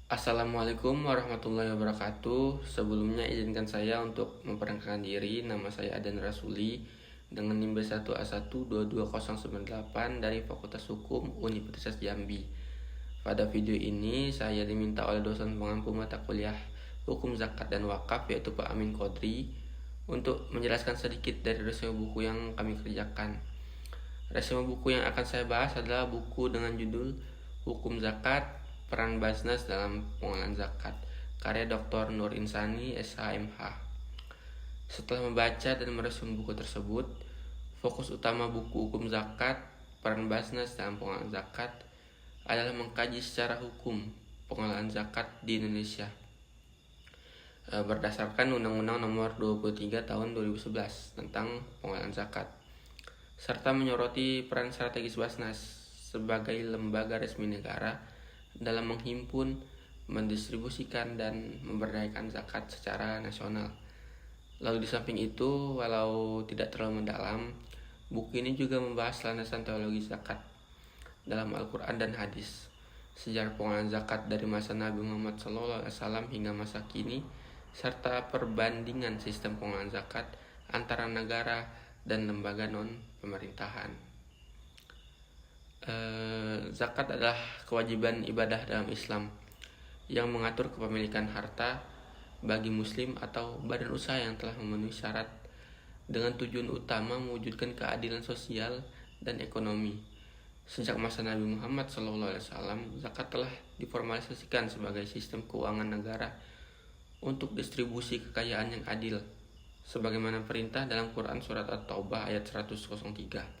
Assalamualaikum warahmatullahi wabarakatuh. Sebelumnya izinkan saya untuk memperkenalkan diri. Nama saya Adan Rasuli dengan NIM B1A1222098 dari Fakultas Hukum Universitas Jambi. Pada video ini saya diminta oleh dosen pengampu mata kuliah Hukum Zakat dan Wakaf yaitu Pak Amin Kodri untuk menjelaskan sedikit dari resume buku yang kami kerjakan. Resume buku yang akan saya bahas adalah buku dengan judul Hukum Zakat, Peran Basnas dalam Pengelolaan Zakat, karya Dr. Nur Insani, SHMH. Setelah membaca dan merespon buku tersebut, fokus utama buku Hukum Zakat, Peran Basnas dalam Pengelolaan Zakat adalah mengkaji secara hukum pengelolaan zakat di Indonesia berdasarkan Undang-Undang Nomor 23 Tahun 2011 tentang pengelolaan zakat, serta menyoroti peran strategis Basnas sebagai lembaga resmi negara dalam menghimpun, mendistribusikan, dan memberdayakan zakat secara nasional. Lalu di samping itu, walau tidak terlalu mendalam, buku ini juga membahas landasan teologi zakat dalam Al-Quran dan Hadis, sejarah pengelolaan zakat dari masa Nabi Muhammad SAW hingga masa kini, serta perbandingan sistem pengelolaan zakat antara negara dan lembaga non-pemerintahan. Zakat adalah kewajiban ibadah dalam Islam yang mengatur kepemilikan harta bagi muslim atau badan usaha yang telah memenuhi syarat dengan tujuan utama mewujudkan keadilan sosial dan ekonomi. Sejak masa Nabi Muhammad SAW, zakat telah diformalisasikan sebagai sistem keuangan negara untuk distribusi kekayaan yang adil, sebagaimana perintah dalam Quran Surat At-Taubah ayat 103.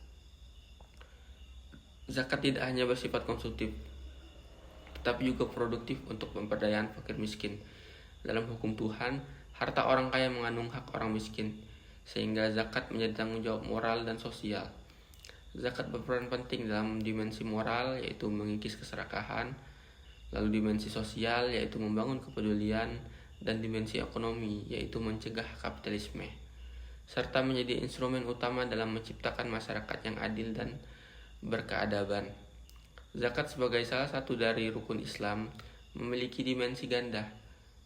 Zakat tidak hanya bersifat konsumtif, tetapi juga produktif untuk pemberdayaan fakir miskin. Dalam hukum Tuhan, harta orang kaya mengandung hak orang miskin, sehingga zakat menjadi tanggung jawab moral dan sosial. Zakat berperan penting dalam dimensi moral, yaitu mengikis keserakahan, lalu dimensi sosial, yaitu membangun kepedulian, dan dimensi ekonomi, yaitu mencegah kapitalisme, serta menjadi instrumen utama dalam menciptakan masyarakat yang adil dan berkeadaban. Zakat sebagai salah satu dari rukun Islam memiliki dimensi ganda,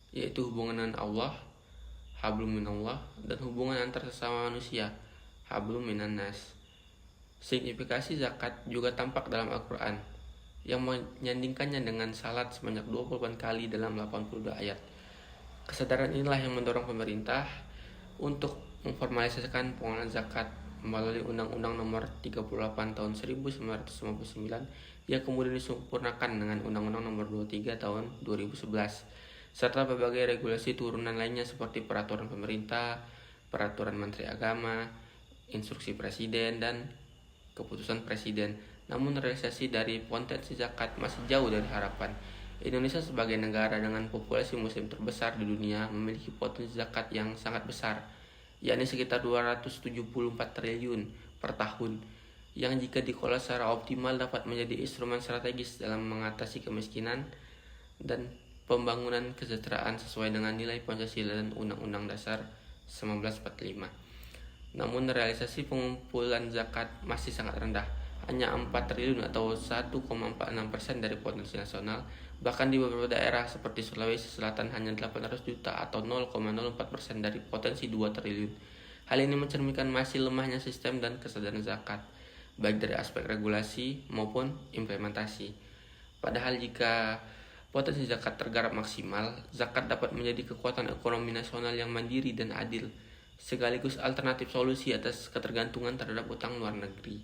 yaitu hubungan dengan Allah, hablum minallah, dan hubungan antar sesama manusia, hablum minan nas. Signifikasi zakat juga tampak dalam Al-Quran, yang menyandingkannya dengan salat sebanyak 28 kali dalam 82 ayat. Kesadaran inilah yang mendorong pemerintah untuk memformalisasikan pengelolaan zakat melalui Undang-Undang Nomor 38 Tahun 1959 yang kemudian disempurnakan dengan Undang-Undang Nomor 23 Tahun 2011, serta berbagai regulasi turunan lainnya seperti peraturan pemerintah, peraturan Menteri Agama, instruksi Presiden, dan keputusan Presiden. Namun realisasi dari potensi zakat masih jauh dari harapan. Indonesia sebagai negara dengan populasi muslim terbesar di dunia memiliki potensi zakat yang sangat besar, yakni sekitar 274 triliun per tahun, yang jika dikelola secara optimal dapat menjadi instrumen strategis dalam mengatasi kemiskinan dan pembangunan kesejahteraan sesuai dengan nilai Pancasila dan Undang-Undang Dasar 1945. Namun realisasi pengumpulan zakat masih sangat rendah, hanya 4 triliun atau 1,46% dari potensi nasional. Bahkan di beberapa daerah seperti Sulawesi Selatan hanya 800 juta atau 0,04% dari potensi 2 triliun. Hal ini mencerminkan masih lemahnya sistem dan kesadaran zakat, baik dari aspek regulasi maupun implementasi. Padahal jika potensi zakat tergarap maksimal, zakat dapat menjadi kekuatan ekonomi nasional yang mandiri dan adil, sekaligus alternatif solusi atas ketergantungan terhadap utang luar negeri.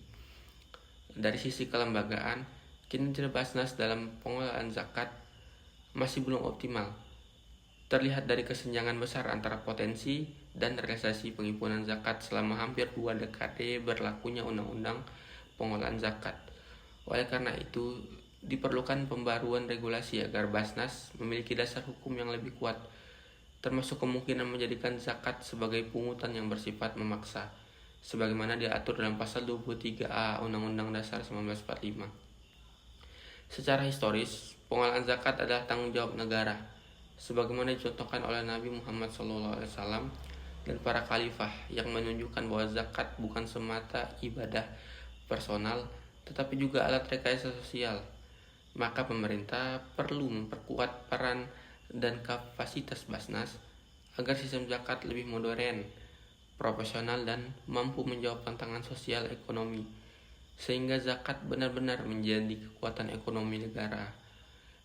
Dari sisi kelembagaan, kinerja Basnas dalam pengelolaan zakat masih belum optimal. Terlihat dari kesenjangan besar antara potensi dan realisasi penghimpunan zakat selama hampir 2 dekade berlakunya Undang-Undang Pengelolaan Zakat. Oleh karena itu, diperlukan pembaruan regulasi agar Basnas memiliki dasar hukum yang lebih kuat, termasuk kemungkinan menjadikan zakat sebagai pungutan yang bersifat memaksa, sebagaimana diatur dalam pasal 23A Undang-Undang Dasar 1945. Secara historis, pengelolaan zakat adalah tanggung jawab negara, sebagaimana dicontohkan oleh Nabi Muhammad SAW dan para khalifah, yang menunjukkan bahwa zakat bukan semata ibadah personal, tetapi juga alat rekayasa sosial. maka pemerintah perlu memperkuat peran dan kapasitas Basnas agar sistem zakat lebih modern, profesional, dan mampu menjawab tantangan sosial ekonomi, sehingga zakat benar-benar menjadi kekuatan ekonomi negara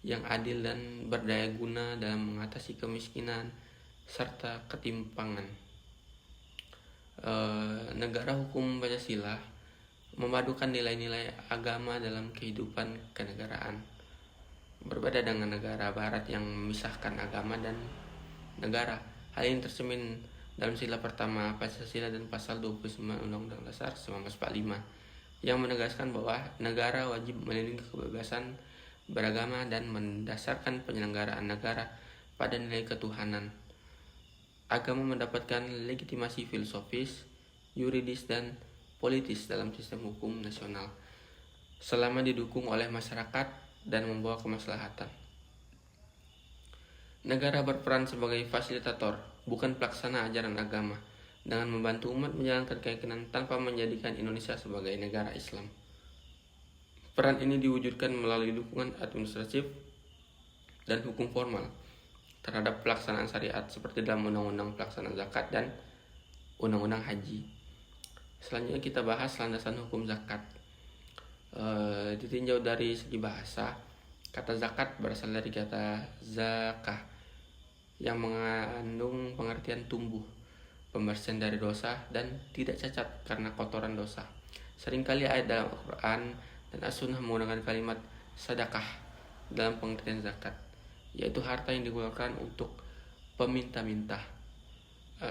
yang adil dan berdaya guna dalam mengatasi kemiskinan serta ketimpangan. Negara hukum Pancasila memadukan nilai-nilai agama dalam kehidupan kenegaraan. Berbeda dengan negara barat yang memisahkan agama dan negara. Hal ini tercermin dalam sila pertama Pancasila dan pasal 29 Undang-Undang Dasar 1945 yang menegaskan bahwa negara wajib melindungi kebebasan beragama dan mendasarkan penyelenggaraan negara pada nilai ketuhanan. Agama mendapatkan legitimasi filosofis, yuridis, dan politis dalam sistem hukum nasional selama didukung oleh masyarakat dan membawa kemaslahatan. Negara berperan sebagai fasilitator, bukan pelaksana ajaran agama, dengan membantu umat menjalankan keyakinan tanpa menjadikan Indonesia sebagai negara Islam. Peran ini diwujudkan melalui dukungan administratif dan hukum formal terhadap pelaksanaan syariat seperti dalam Undang-Undang Pelaksanaan Zakat dan Undang-Undang Haji. Selanjutnya kita bahas landasan hukum zakat. Ditinjau dari segi bahasa, kata zakat berasal dari kata zakah yang mengandung pengertian tumbuh, pembersihan dari dosa, dan tidak cacat karena kotoran dosa. Seringkali ayat dalam Al-Quran dan As-Sunnah menggunakan kalimat sadakah dalam pengertian zakat, yaitu harta yang dikeluarkan untuk peminta-minta.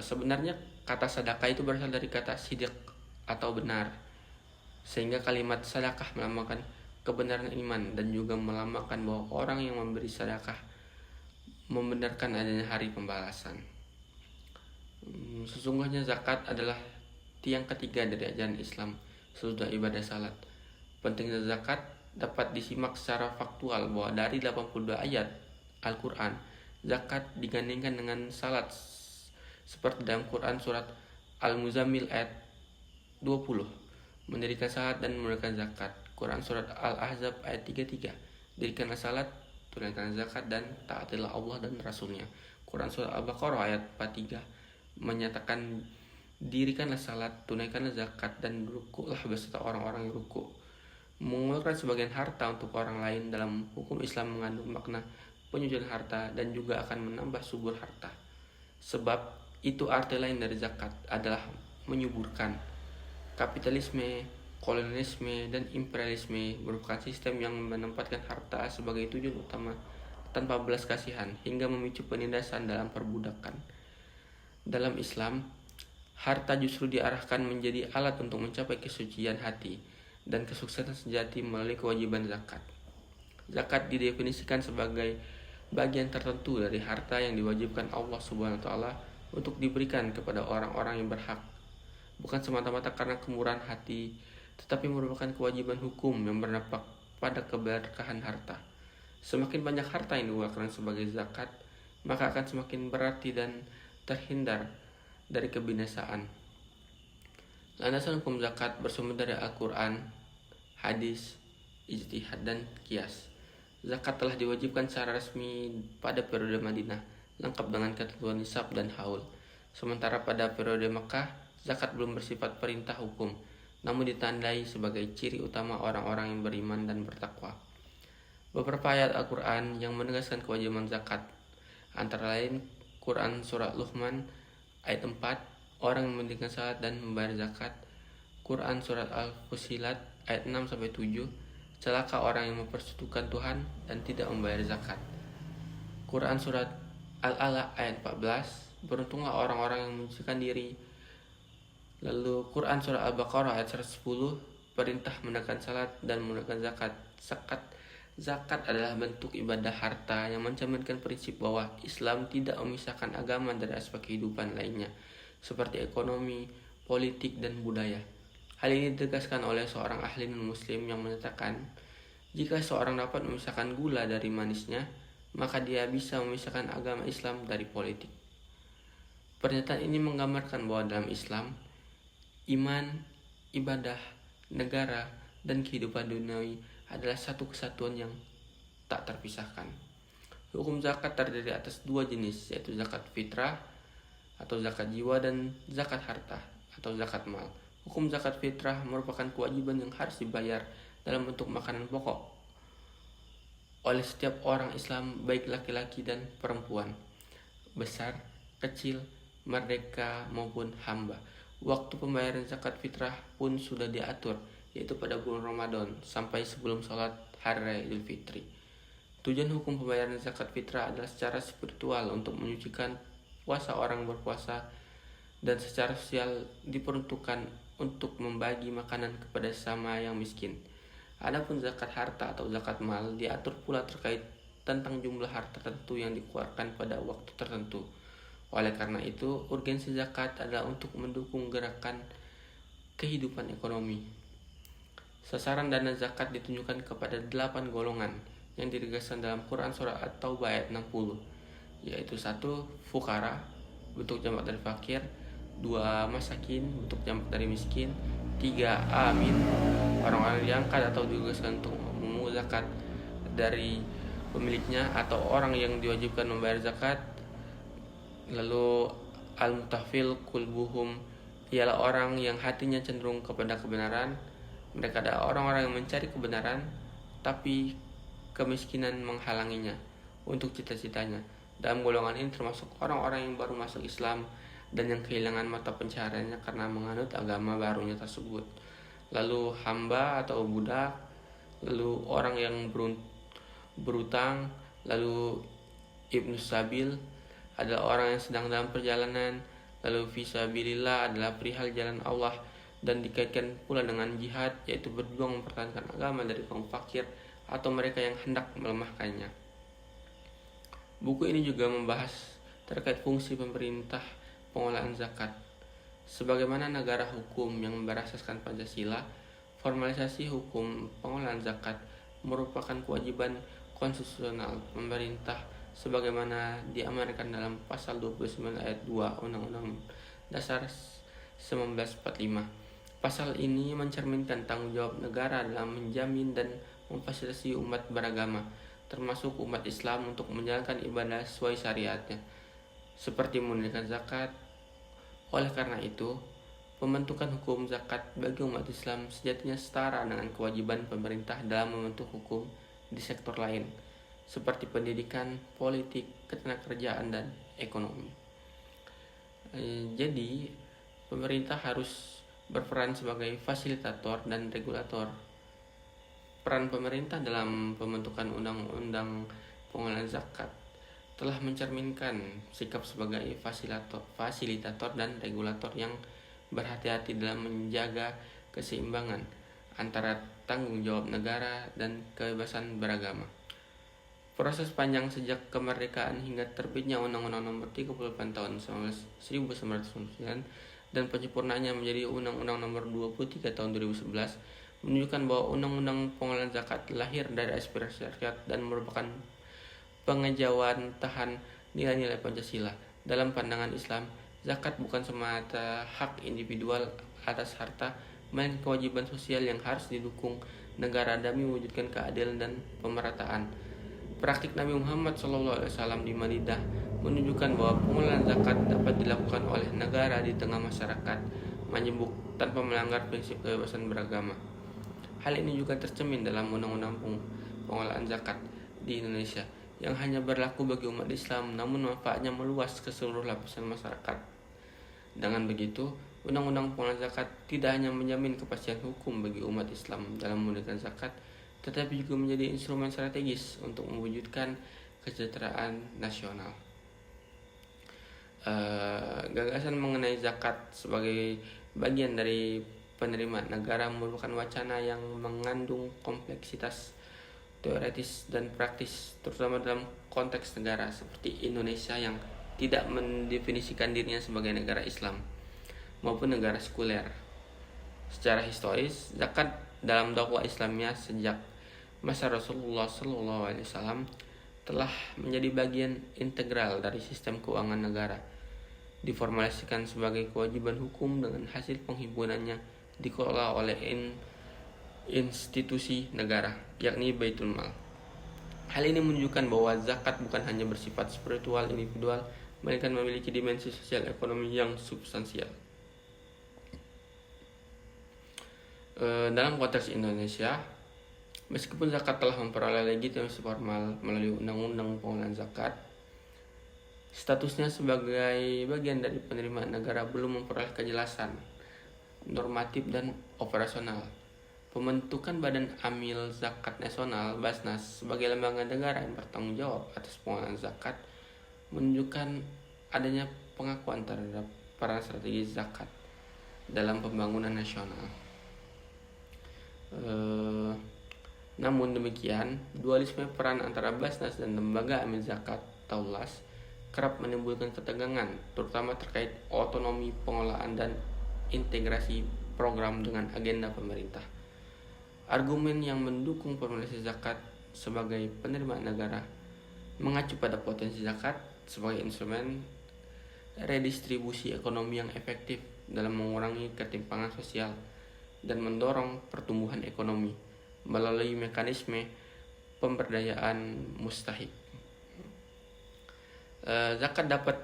Sebenarnya kata sadakah itu berasal dari kata sidik atau benar, sehingga kalimat sadakah melambangkan kebenaran iman dan juga melambangkan bahwa orang yang memberi sadakah membenarkan adanya hari pembalasan. Sesungguhnya zakat adalah tiang ketiga dari ajaran Islam sesudah ibadah salat. Pentingnya zakat dapat disimak secara faktual bahwa dari 82 ayat Al-Quran, zakat digandingkan dengan salat seperti dalam Quran surat Al-Muzammil ayat 20, mendirikan salat dan menunaikan zakat. Quran surat Al-Ahzab ayat 33, dirikanlah salat, tunaikan zakat, dan taatilah Allah dan Rasulnya. Quran surat Al-Baqarah ayat 43 menyatakan dirikanlah salat, tunaikanlah zakat, dan rukuklah beserta orang-orang yang rukuk. Mengeluarkan sebagian harta untuk orang lain dalam hukum Islam mengandung makna penyucian harta dan juga akan menambah subur harta. Sebab itu arti lain dari zakat adalah menyuburkan. Kapitalisme, kolonialisme, dan imperialisme merupakan sistem yang menempatkan harta sebagai tujuan utama tanpa belas kasihan hingga memicu penindasan dalam perbudakan. Dalam Islam, harta justru diarahkan menjadi alat untuk mencapai kesucian hati dan kesuksesan sejati melalui kewajiban zakat. Zakat didefinisikan sebagai bagian tertentu dari harta yang diwajibkan Allah Subhanahu wa taala untuk diberikan kepada orang-orang yang berhak, bukan semata-mata karena kemurahan hati, tetapi merupakan kewajiban hukum yang berdampak pada keberkahan harta. Semakin banyak harta yang dikeluarkan sebagai zakat, maka akan semakin berarti dan terhindar dari kebinasaan. Landasan hukum zakat bersumber dari Al-Quran, hadis, ijtihad, dan qiyas. Zakat telah diwajibkan secara resmi pada periode Madinah, lengkap dengan ketentuan nisab dan haul. Sementara pada periode Mekah, zakat belum bersifat perintah hukum, namun ditandai sebagai ciri utama orang-orang yang beriman dan bertakwa. Beberapa ayat Al-Quran yang menegaskan kewajiban zakat, antara lain Quran Surat Luqman ayat 4, orang yang mendirikan salat dan membayar zakat. Quran Surat Al-Fusilat ayat 6-7, celaka orang yang mempersekutukan Tuhan dan tidak membayar zakat. Quran Surat Al-Alaq ayat 14, beruntunglah orang-orang yang menyucikan diri. Lalu Quran Surah Al-Baqarah ayat 110, perintah menunaikan salat dan menunaikan zakat. Zakat adalah bentuk ibadah harta yang mencerminkan prinsip bahwa Islam tidak memisahkan agama dari aspek kehidupan lainnya, seperti ekonomi, politik, dan budaya. Hal ini ditegaskan oleh seorang ahli non-muslim yang menyatakan, jika seorang dapat memisahkan gula dari manisnya, maka dia bisa memisahkan agama Islam dari politik. Pernyataan ini menggambarkan bahwa dalam Islam, iman, ibadah, negara, dan kehidupan duniawi adalah satu kesatuan yang tak terpisahkan. Hukum zakat terdiri atas dua jenis, yaitu zakat fitrah atau zakat jiwa dan zakat harta atau zakat mal. Hukum zakat fitrah merupakan kewajiban yang harus dibayar dalam bentuk makanan pokok oleh setiap orang Islam, baik laki-laki dan perempuan, besar, kecil, merdeka maupun hamba. Waktu pembayaran zakat fitrah pun sudah diatur, yaitu pada bulan Ramadan sampai sebelum sholat hari raya Idul Fitri. Tujuan hukum pembayaran zakat fitrah adalah secara spiritual untuk menyucikan puasa orang berpuasa, dan secara sosial diperuntukkan untuk membagi makanan kepada sesama yang miskin. Adapun zakat harta atau zakat mal diatur pula terkait tentang jumlah harta tertentu yang dikeluarkan pada waktu tertentu. Oleh karena itu, urgensi zakat adalah untuk mendukung gerakan kehidupan ekonomi. Sasaran dana zakat ditunjukkan kepada 8 golongan yang ditegaskan dalam Quran surah At-Taubah ayat 60, yaitu 1. Fukara, bentuk jamak dari fakir. 2. Masakin, bentuk jamak dari miskin. 3. Amin, orang-orang diangkat atau ditugaskan untuk memungut zakat dari pemiliknya atau orang yang diwajibkan membayar zakat. Lalu al-mutafil kulbuhum, ialah orang yang hatinya cenderung kepada kebenaran. Mereka adalah orang-orang yang mencari kebenaran tapi kemiskinan menghalanginya untuk cita-citanya. Dalam golongan ini termasuk orang-orang yang baru masuk Islam dan yang kehilangan mata pencahariannya karena menganut agama barunya tersebut. Lalu hamba atau budak, lalu orang yang berutang, lalu ibnu sabil adalah orang yang sedang dalam perjalanan, lalu fisabilillah adalah perihal jalan Allah, dan dikaitkan pula dengan jihad, yaitu berjuang mempertahankan agama dari kaum fakir atau mereka yang hendak melemahkannya. Buku ini juga membahas terkait fungsi pemerintah pengelolaan zakat. Sebagaimana negara hukum yang berasaskan Pancasila, formalisasi hukum pengelolaan zakat merupakan kewajiban konstitusional pemerintah sebagaimana diamanatkan dalam pasal 29 ayat 2 Undang-Undang Dasar 1945. Pasal ini mencerminkan tanggung jawab negara dalam menjamin dan memfasilitasi umat beragama, termasuk umat Islam, untuk menjalankan ibadah sesuai syariatnya, seperti menunaikan zakat. Oleh karena itu, pembentukan hukum zakat bagi umat Islam sejatinya setara dengan kewajiban pemerintah dalam membentuk hukum di sektor lain, seperti pendidikan, politik, ketenagakerjaan, dan ekonomi. Jadi, pemerintah harus berperan sebagai fasilitator dan regulator. Peran pemerintah dalam pembentukan undang-undang pengelolaan zakat telah mencerminkan sikap sebagai fasilitator dan regulator yang berhati-hati dalam menjaga keseimbangan antara tanggung jawab negara dan kebebasan beragama. Proses panjang sejak kemerdekaan hingga terbitnya Undang-Undang Nomor 38 Tahun 1999 dan penyempurnaannya menjadi Undang-Undang Nomor 23 Tahun 2011 menunjukkan bahwa Undang-Undang Pengelolaan Zakat lahir dari aspirasi rakyat dan merupakan pengejauhan tahan nilai-nilai Pancasila. Dalam pandangan Islam, zakat bukan semata hak individual atas harta, melainkan kewajiban sosial yang harus didukung negara demi mewujudkan keadilan dan pemerataan. Praktik Nabi Muhammad SAW di Madinah menunjukkan bahwa pengelolaan zakat dapat dilakukan oleh negara di tengah masyarakat majemuk tanpa melanggar prinsip kebebasan beragama. Hal ini juga tercermin dalam Undang-Undang Pengelolaan Zakat di Indonesia yang hanya berlaku bagi umat Islam, namun manfaatnya meluas ke seluruh lapisan masyarakat. Dengan begitu, Undang-Undang Pengelolaan Zakat tidak hanya menjamin kepastian hukum bagi umat Islam dalam menunaikan zakat, tetapi juga menjadi instrumen strategis untuk mewujudkan kesejahteraan nasional. Gagasan mengenai zakat sebagai bagian dari penerimaan negara merupakan wacana yang mengandung kompleksitas teoritis dan praktis, terutama dalam konteks negara seperti Indonesia yang tidak mendefinisikan dirinya sebagai negara Islam maupun negara sekuler. Secara historis, zakat dalam dakwah Islamnya sejak masa Rasulullah SAW telah menjadi bagian integral dari sistem keuangan negara, diformulasikan sebagai kewajiban hukum dengan hasil penghimpunannya dikelola oleh institusi negara, yakni Baitul Mal. Hal ini menunjukkan bahwa zakat bukan hanya bersifat spiritual individual, melainkan memiliki dimensi sosial ekonomi yang substansial. Dalam konteks Indonesia, meskipun zakat telah memperoleh legitimasi formal melalui Undang-Undang Pengelolaan Zakat, statusnya sebagai bagian dari penerimaan negara belum memperoleh kejelasan normatif dan operasional. Pembentukan Badan Amil Zakat Nasional (Basnas) sebagai lembaga negara yang bertanggung jawab atas pengelolaan zakat menunjukkan adanya pengakuan terhadap peran strategis zakat dalam pembangunan nasional. Namun demikian, dualisme peran antara Basnas dan lembaga amil zakat (Taulas) kerap menimbulkan ketegangan, terutama terkait otonomi pengelolaan dan integrasi program dengan agenda pemerintah. Argumen yang mendukung formalisasi zakat sebagai penerimaan negara mengacu pada potensi zakat sebagai instrumen redistribusi ekonomi yang efektif dalam mengurangi ketimpangan sosial dan mendorong pertumbuhan ekonomi melalui mekanisme pemberdayaan mustahik. Zakat dapat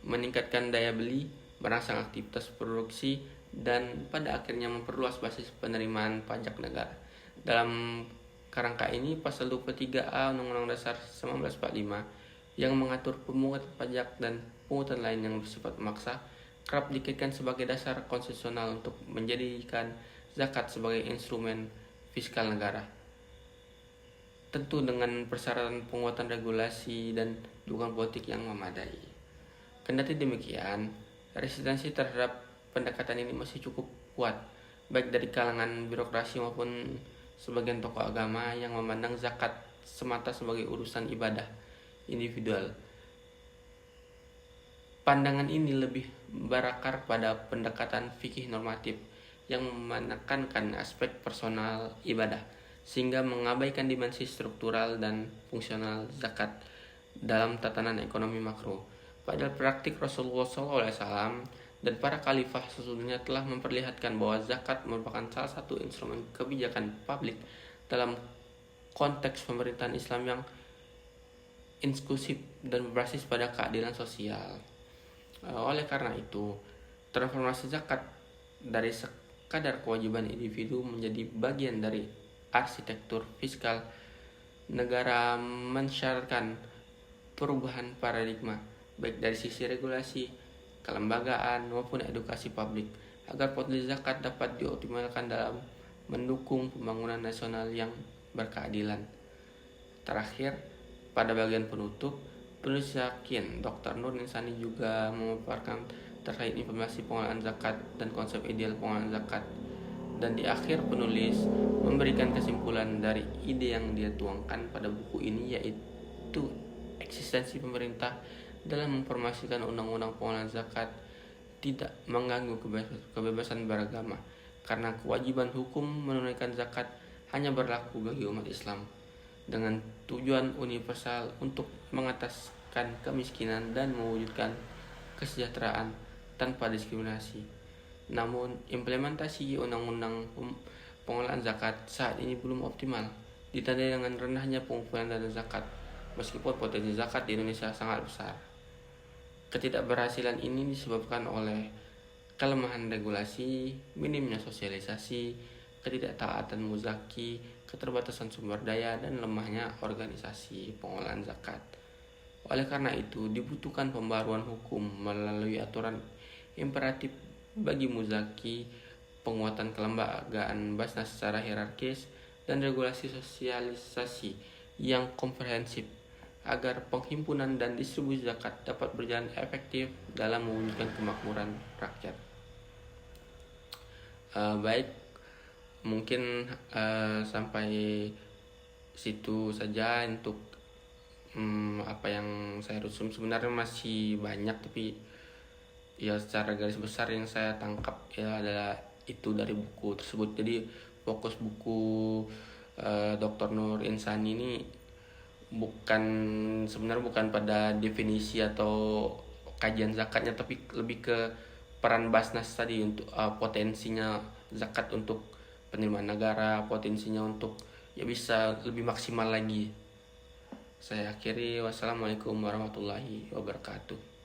meningkatkan daya beli, merangsang aktivitas produksi, dan pada akhirnya memperluas basis penerimaan pajak negara. Dalam kerangka ini, Pasal 23A Undang-Undang Dasar 1945 yang mengatur pemungutan pajak dan pungutan lain yang bersifat memaksa kerap dikaitkan sebagai dasar konstitusional untuk menjadikan zakat sebagai instrumen fiskal negara. Tentu dengan persyaratan penguatan regulasi dan dukungan politik yang memadai. Kendati demikian, resistensi terhadap pendekatan ini masih cukup kuat, baik dari kalangan birokrasi maupun sebagian tokoh agama yang memandang zakat semata sebagai urusan ibadah individual. Pandangan ini lebih berakar pada pendekatan fikih normatif yang menekankan aspek personal ibadah, sehingga mengabaikan dimensi struktural dan fungsional zakat dalam tatanan ekonomi makro. Padahal praktik Rasulullah SAW dan para khalifah sesungguhnya telah memperlihatkan bahwa zakat merupakan salah satu instrumen kebijakan publik dalam konteks pemerintahan Islam yang inklusif dan berbasis pada keadilan sosial. Oleh karena itu, transformasi zakat dari sekadar kewajiban individu menjadi bagian dari arsitektur fiskal negara mensyaratkan perubahan paradigma baik dari sisi regulasi, kelembagaan maupun edukasi publik agar potensi zakat dapat dioptimalkan dalam mendukung pembangunan nasional yang berkeadilan. Terakhir, pada bagian penutup, penulis yakin Dr. Nur Insani juga memaparkan terkait informasi pengelolaan zakat dan konsep ideal pengelolaan zakat. Dan di akhir penulis memberikan kesimpulan dari ide yang dia tuangkan pada buku ini, yaitu eksistensi pemerintah dalam memformasikan undang-undang pengelolaan zakat tidak mengganggu kebebasan beragama, karena kewajiban hukum menunaikan zakat hanya berlaku bagi umat Islam dengan tujuan universal untuk mengataskan kemiskinan dan mewujudkan kesejahteraan tanpa diskriminasi. Namun, implementasi undang-undang pengelolaan zakat saat ini belum optimal, ditandai dengan rendahnya pengumpulan dana zakat, meskipun potensi zakat di Indonesia sangat besar. Ketidakberhasilan ini disebabkan oleh kelemahan regulasi, minimnya sosialisasi, ketidaktaatan muzaki, keterbatasan sumber daya, dan lemahnya organisasi pengelolaan zakat. Oleh karena itu, dibutuhkan pembaruan hukum melalui aturan imperatif bagi muzaki, penguatan kelembagaan Basnas secara hierarkis, dan regulasi sosialisasi yang komprehensif agar penghimpunan dan distribusi zakat dapat berjalan efektif dalam mewujudkan kemakmuran rakyat. Baik, mungkin sampai situ saja untuk apa yang saya rusum. Sebenarnya masih banyak, tapi ya secara garis besar yang saya tangkap ya adalah itu dari buku tersebut. Jadi fokus buku Dr. Nur Insani ini sebenarnya bukan pada definisi atau kajian zakatnya, tapi lebih ke peran Basnas tadi untuk potensinya zakat untuk penerimaan negara, potensinya untuk ya bisa lebih maksimal lagi. Saya akhiri, wassalamualaikum warahmatullahi wabarakatuh.